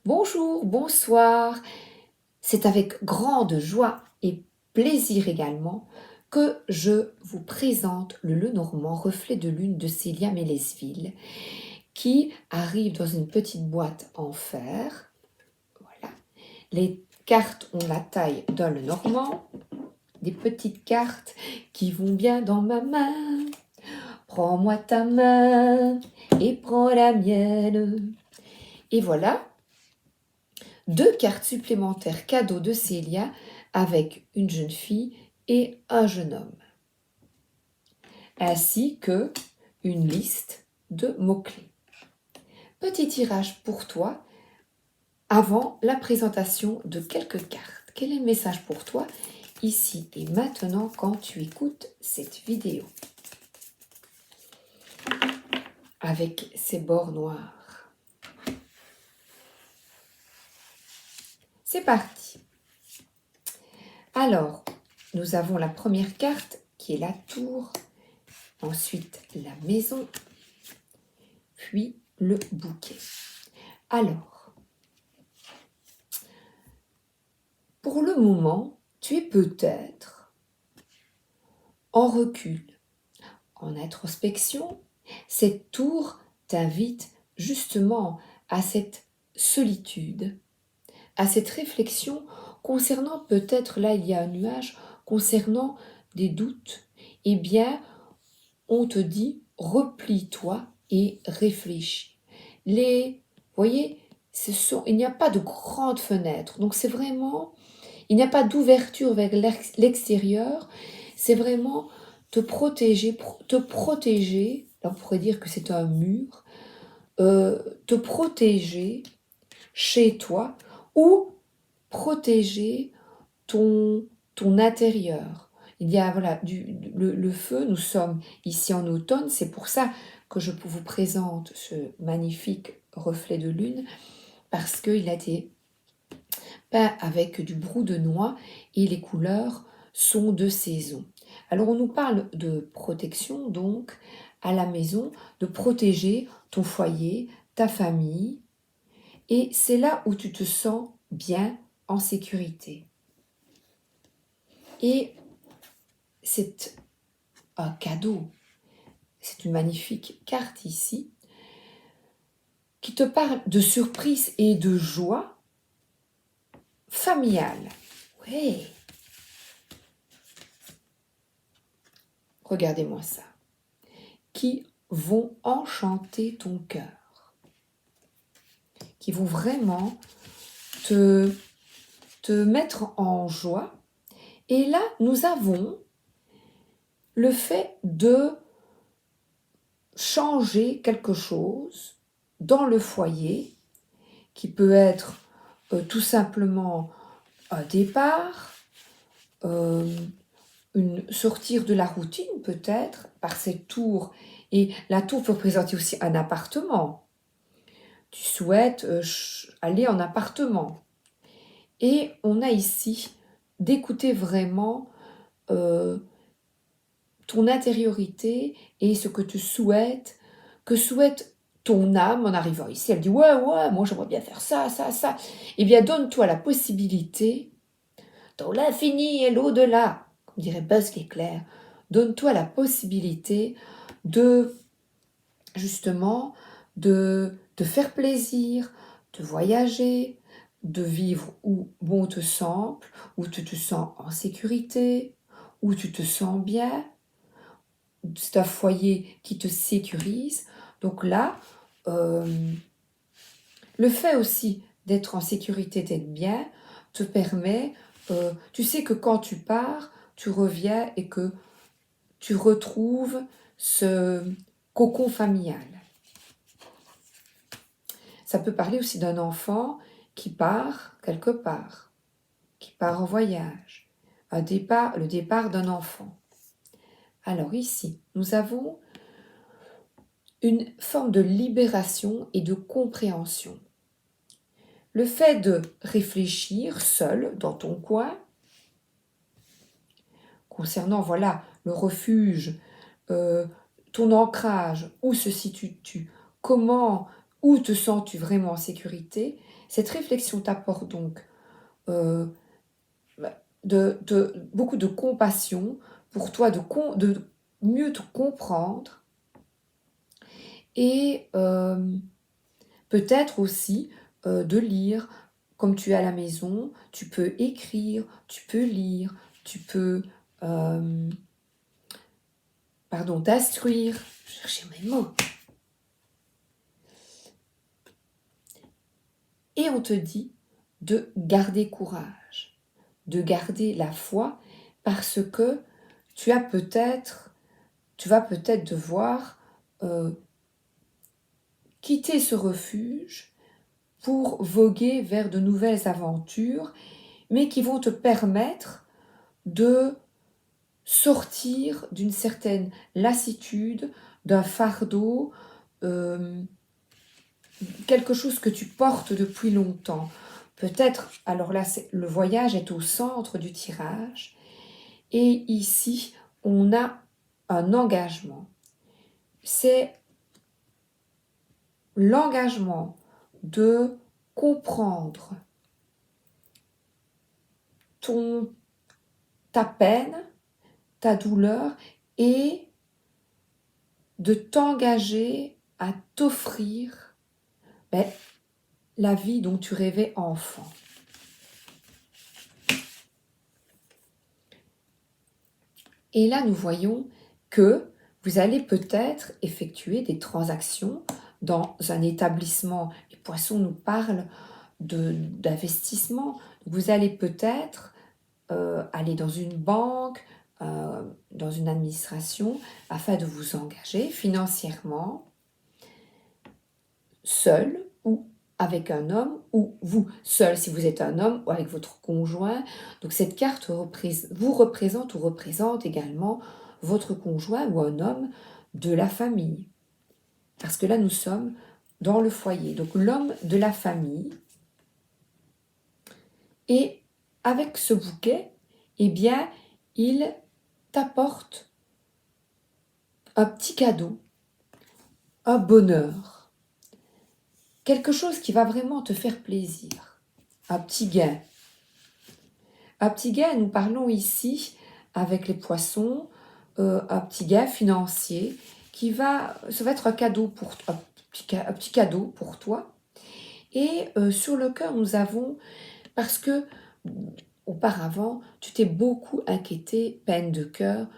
Bonjour, bonsoir. C'est avec grande joie et plaisir également que je vous présente le Lenormand Reflet de lune de Célia Mélesville qui arrive dans une petite boîte en fer. Voilà. Les cartes ont la taille d'un Lenormand, des petites cartes qui vont bien dans ma main. Prends-moi ta main et prends la mienne. Et voilà. 2 cartes supplémentaires cadeaux de Célia avec une jeune fille et un jeune homme, ainsi que une liste de mots-clés. Petit tirage pour toi avant la présentation de quelques cartes. Quel est le message pour toi ici et maintenant quand tu écoutes cette vidéo avec ces bords noirs? C'est parti. Alors, nous avons la première carte qui est la tour, ensuite la maison, puis le bouquet. Alors, pour le moment, tu es peut-être en recul, en introspection. Cette tour t'invite justement à cette solitude, à cette réflexion concernant peut-être, là il y a un nuage, concernant des doutes. Eh bien, on te dit, replie-toi et réfléchis. Vous voyez, il n'y a pas de grande fenêtre, donc c'est vraiment, il n'y a pas d'ouverture vers l'extérieur, c'est vraiment te protéger, là on pourrait dire que c'est un mur, te protéger chez toi ou protéger ton intérieur. Il y a voilà, le feu, nous sommes ici en automne, c'est pour ça que je vous présente ce magnifique reflet de lune, parce qu'il a été peint avec du brou de noix et les couleurs sont de saison. Alors on nous parle de protection donc à la maison, de protéger ton foyer, ta famille, et c'est là où tu te sens bien, en sécurité. Et c'est un cadeau. C'est une magnifique carte ici qui te parle de surprise et de joie familiale. Oui. Regardez-moi ça. Qui vont enchanter ton cœur. Qui vont vraiment te mettre en joie. Et là, nous avons le fait de changer quelque chose dans le foyer, qui peut être tout simplement un départ, sortir de la routine peut-être par cette tour. Et la tour peut représenter aussi un appartement. Tu souhaites aller en appartement. Et on a ici d'écouter vraiment ton intériorité et ce que tu souhaites, que souhaite ton âme en arrivant ici. Elle dit ouais, moi j'aimerais bien faire ça, ça, ça. Eh bien, donne-toi la possibilité, dans l'infini et l'au-delà, comme dirait Buzz l'éclair, donne-toi la possibilité de, justement, de faire plaisir, de voyager, de vivre où bon te semble, où tu te sens en sécurité, où tu te sens bien. C'est un foyer qui te sécurise. Donc là, le fait aussi d'être en sécurité, d'être bien, te permet, tu sais que quand tu pars, tu reviens et que tu retrouves ce cocon familial. Ça peut parler aussi d'un enfant qui part quelque part, qui part en voyage, le départ d'un enfant. Alors ici, nous avons une forme de libération et de compréhension. Le fait de réfléchir seul dans ton coin, concernant voilà le refuge, ton ancrage, où se situes-tu, comment Où te sens-tu vraiment en sécurité? Cette réflexion t'apporte donc euh, beaucoup de compassion pour toi, de mieux te comprendre et peut-être aussi de lire. Comme tu es à la maison, tu peux écrire, tu peux lire, tu peux euh, t'instruire. Je cherchais mes mots. Et on te dit de garder courage, de garder la foi, parce que tu vas peut-être devoir euh, quitter ce refuge pour voguer vers de nouvelles aventures, mais qui vont te permettre de sortir d'une certaine lassitude, d'un fardeau, euh, quelque chose que tu portes depuis longtemps. Peut-être, alors là, le voyage est au centre du tirage, et ici, on a un engagement. C'est l'engagement de comprendre ta peine, ta douleur, et de t'engager à t'offrir la vie dont tu rêvais enfant. Et là, nous voyons que vous allez peut-être effectuer des transactions dans un établissement. Les poissons nous parlent d'investissement. Vous allez peut-être aller dans une banque, dans une administration, afin de vous engager financièrement, seul ou avec un homme, ou vous seul si vous êtes un homme, ou avec votre conjoint. Donc cette carte vous représente ou représente également votre conjoint ou un homme de la famille. Parce que là, nous sommes dans le foyer. Donc l'homme de la famille. Et avec ce bouquet, eh bien, il t'apporte un petit cadeau, un bonheur, quelque chose qui va vraiment te faire plaisir, un petit gain. Un petit gain, nous parlons ici avec les poissons, un petit gain financier ça va être un cadeau un petit cadeau pour toi. Et sur le cœur, nous avons, parce que auparavant, tu t'es beaucoup inquiété, peine de cœur,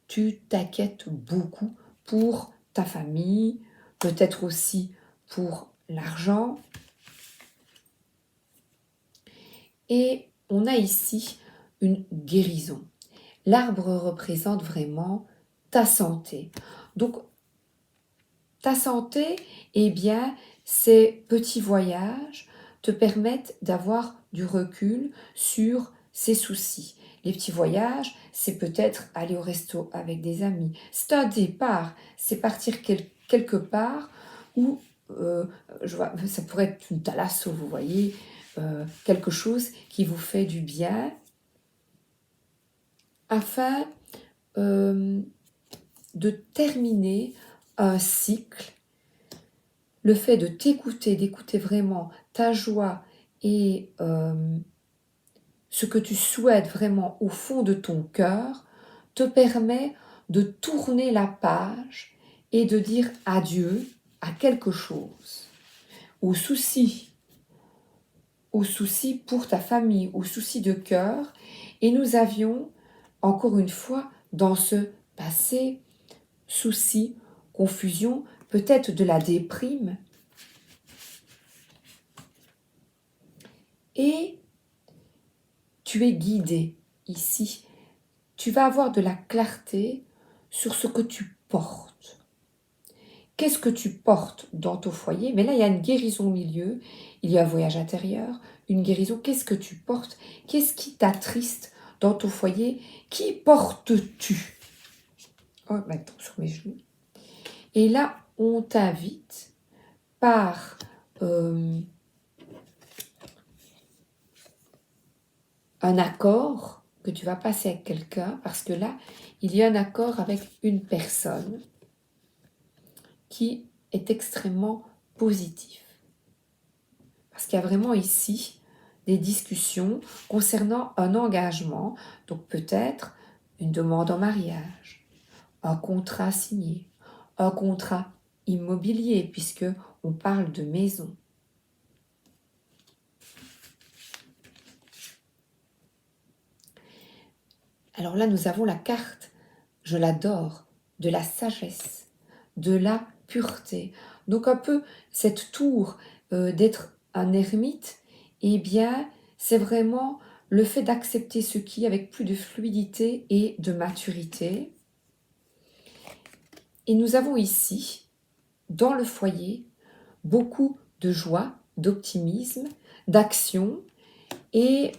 tu t'inquiètes beaucoup pour ta famille, peut-être aussi pour l'argent. Et on a ici une guérison. L'arbre représente vraiment ta santé. Donc, ta santé, eh bien, ces petits voyages te permettent d'avoir du recul sur ces soucis. Les petits voyages, c'est peut-être aller au resto avec des amis. C'est un départ, c'est partir quelque part où, ça pourrait être une thalasso, vous voyez, quelque chose qui vous fait du bien, afin de terminer un cycle. Le fait de t'écouter, d'écouter vraiment ta joie et ce que tu souhaites vraiment au fond de ton cœur, te permet de tourner la page et de dire adieu à quelque chose, aux soucis pour ta famille, aux soucis de cœur. Et nous avions, encore une fois, dans ce passé, soucis, confusion, peut-être de la déprime. Et tu es guidé ici. Tu vas avoir de la clarté sur ce que tu portes. Qu'est-ce que tu portes dans ton foyer? Mais là, il y a une guérison au milieu, il y a un voyage intérieur, une guérison. Qu'est-ce que tu portes? Qu'est-ce qui t'attriste dans ton foyer? Qui portes-tu? Oh, maintenant, sur mes genoux. Et là, on t'invite par un accord que tu vas passer avec quelqu'un, parce que là, il y a un accord avec une personne qui est extrêmement positif. Parce qu'il y a vraiment ici des discussions concernant un engagement, donc peut-être une demande en mariage, un contrat signé, un contrat immobilier, puisque on parle de maison. Alors là, nous avons la carte, je l'adore, de la sagesse, de la pureté. Donc un peu cette tour d'être un ermite, eh bien, c'est vraiment le fait d'accepter ce qui est avec plus de fluidité et de maturité. Et nous avons ici, dans le foyer, beaucoup de joie, d'optimisme, d'action. Et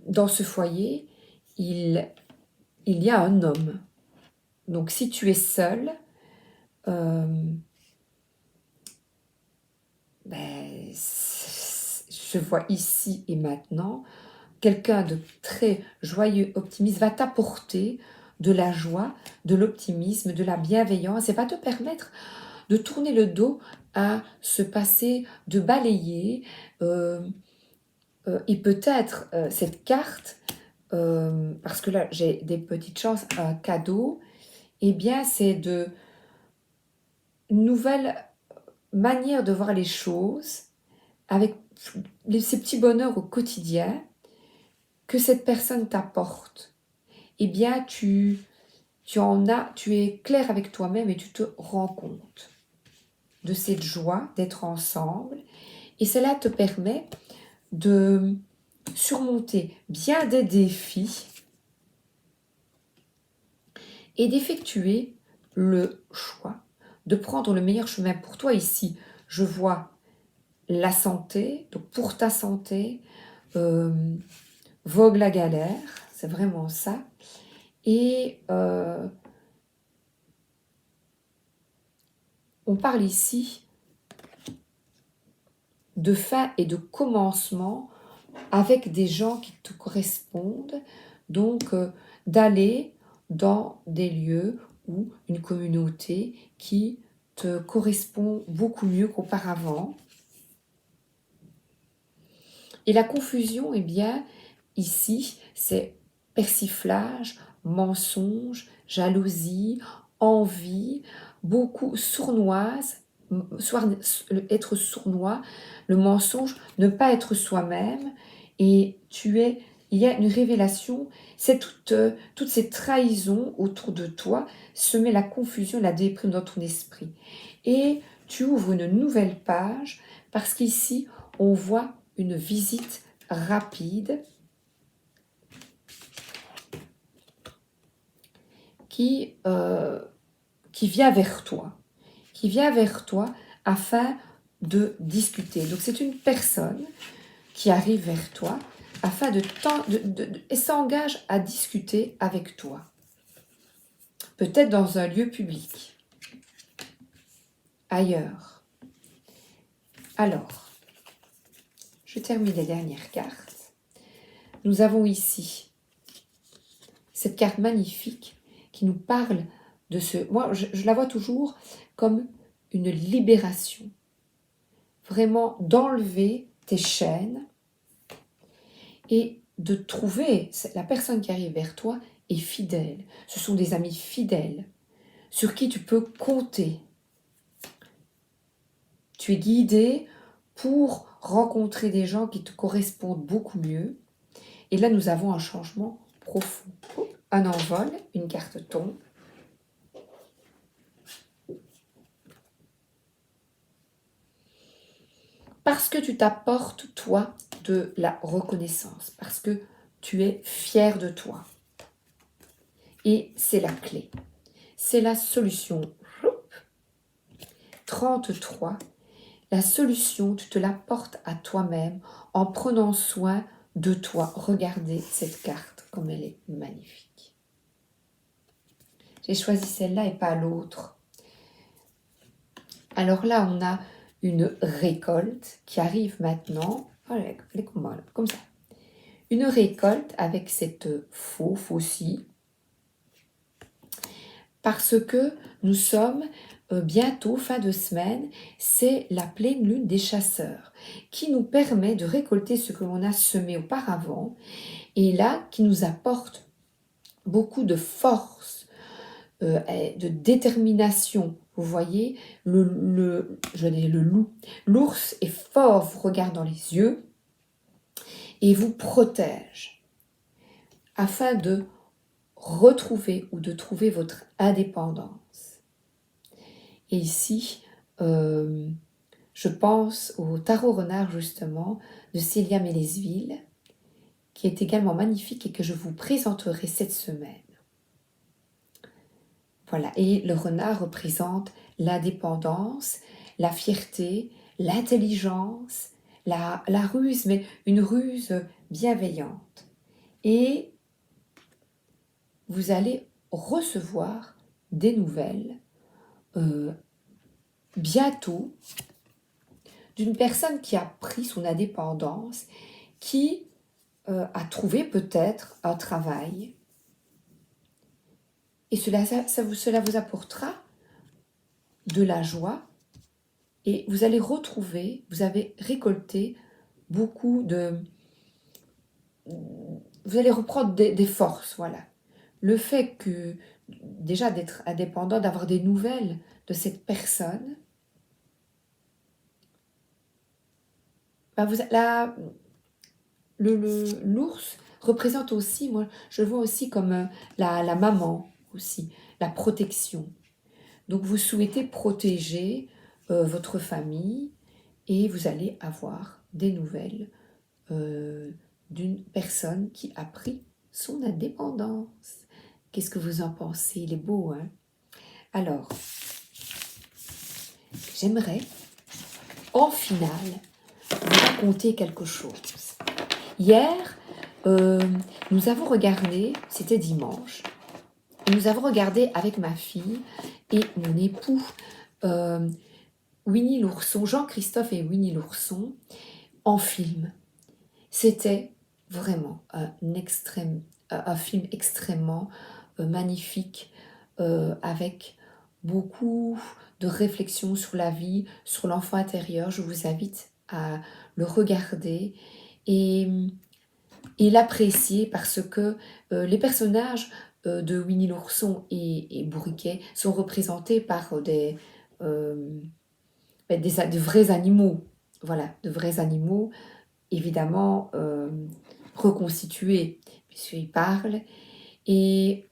dans ce foyer, il y a un homme. Donc si tu es seul, je vois ici et maintenant, quelqu'un de très joyeux, optimiste, va t'apporter de la joie, de l'optimisme, de la bienveillance et va te permettre de tourner le dos à ce passé, de balayer. Et peut-être cette carte, parce que là j'ai des petites chances, un cadeau, eh bien c'est de nouvelles manières de voir les choses, avec ces petits bonheurs au quotidien que cette personne t'apporte. Eh bien tu es clair avec toi-même et tu te rends compte de cette joie d'être ensemble. Et cela te permet de surmonter bien des défis et d'effectuer le choix, de prendre le meilleur chemin pour toi. Ici, je vois la santé, donc pour ta santé, vogue la galère, c'est vraiment ça. Et on parle ici de fin et de commencement avec des gens qui te correspondent, donc d'aller dans des lieux ou une communauté qui te correspond beaucoup mieux qu'auparavant. Et la confusion, eh bien, ici, c'est persiflage, mensonge, jalousie, envie, beaucoup sournoise, être sournois, le mensonge, ne pas être soi-même, et il y a une révélation, c'est toutes ces trahisons autour de toi, semer la confusion, la déprime dans ton esprit. Et tu ouvres une nouvelle page, parce qu'ici, on voit une visite rapide qui vient vers toi afin de discuter. Donc c'est une personne qui arrive vers toi afin et s'engage à discuter avec toi. Peut-être dans un lieu public, ailleurs. Alors, je termine les dernières cartes. Nous avons ici cette carte magnifique qui nous parle de ce... Moi, je la vois toujours comme une libération. Vraiment d'enlever tes chaînes et de trouver la personne qui arrive vers toi est fidèle. Ce sont des amis fidèles sur qui tu peux compter. Tu es guidé pour rencontrer des gens qui te correspondent beaucoup mieux. Et là, nous avons un changement profond. Un envol, une carte tombe. Parce que tu t'apportes, toi, de la reconnaissance. Parce que tu es fier de toi. Et c'est la clé. C'est la solution. 33. La solution, tu te l'apportes à toi-même en prenant soin de toi. Regardez cette carte, comme elle est magnifique. J'ai choisi celle-là et pas l'autre. Alors là, on a une récolte qui arrive maintenant. Comme ça. Une récolte avec cette faucille. Parce que nous sommes bientôt, fin de semaine, c'est la pleine lune des chasseurs qui nous permet de récolter ce que l'on a semé auparavant et là qui nous apporte beaucoup de force, et de détermination. Vous voyez, je dis le loup, l'ours est fort, vous regarde dans les yeux et vous protège afin de retrouver ou de trouver votre indépendance. Et ici, je pense au tarot renard justement de Célia Mélesville, qui est également magnifique et que je vous présenterai cette semaine. Voilà, et le renard représente l'indépendance, la fierté, l'intelligence, la ruse, mais une ruse bienveillante. Et vous allez recevoir des nouvelles bientôt d'une personne qui a pris son indépendance, qui a trouvé peut-être un travail. Et cela vous apportera de la joie et vous allez retrouver, vous avez récolté beaucoup de... Vous allez reprendre des forces, voilà. Le fait que, déjà d'être indépendant, d'avoir des nouvelles de cette personne, ben l'ours représente aussi, moi je le vois aussi comme la maman aussi, la protection. Donc vous souhaitez protéger votre famille et vous allez avoir des nouvelles d'une personne qui a pris son indépendance. Qu'est-ce que vous en pensez? Il est beau, hein? Alors, j'aimerais en finale vous raconter quelque chose. Hier, nous avons regardé, c'était dimanche, nous avons regardé avec ma fille et mon époux Winnie l'ourson, Jean-Christophe et Winnie l'ourson en film. C'était vraiment un film extrêmement magnifique avec beaucoup de réflexions sur la vie, sur l'enfant intérieur. Je vous invite à le regarder et l'apprécier parce que les personnages de Winnie l'ourson et Bourriquet sont représentés par de vrais animaux. Voilà, de vrais animaux, évidemment reconstitués, puisqu'ils parlent. Et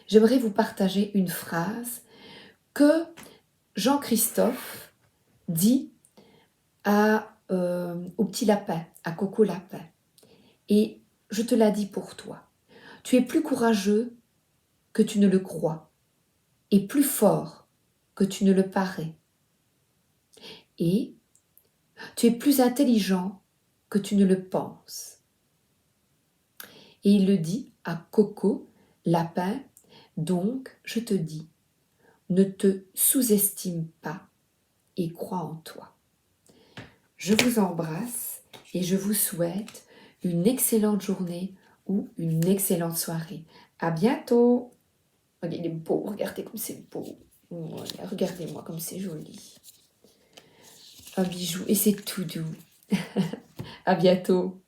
j'aimerais vous partager une phrase que Jean-Christophe dit au petit lapin, à Coco Lapin. Et je te la dis pour toi. Tu es plus courageux que tu ne le crois, et plus fort que tu ne le parais. Et tu es plus intelligent que tu ne le penses. Et il le dit à Coco Lapin. Donc, je te dis, ne te sous-estime pas et crois en toi. Je vous embrasse et je vous souhaite une excellente journée ou une excellente soirée. À bientôt. Il est beau, regardez comme c'est beau. Voilà, regardez-moi comme c'est joli. Un bijou et c'est tout doux. À bientôt.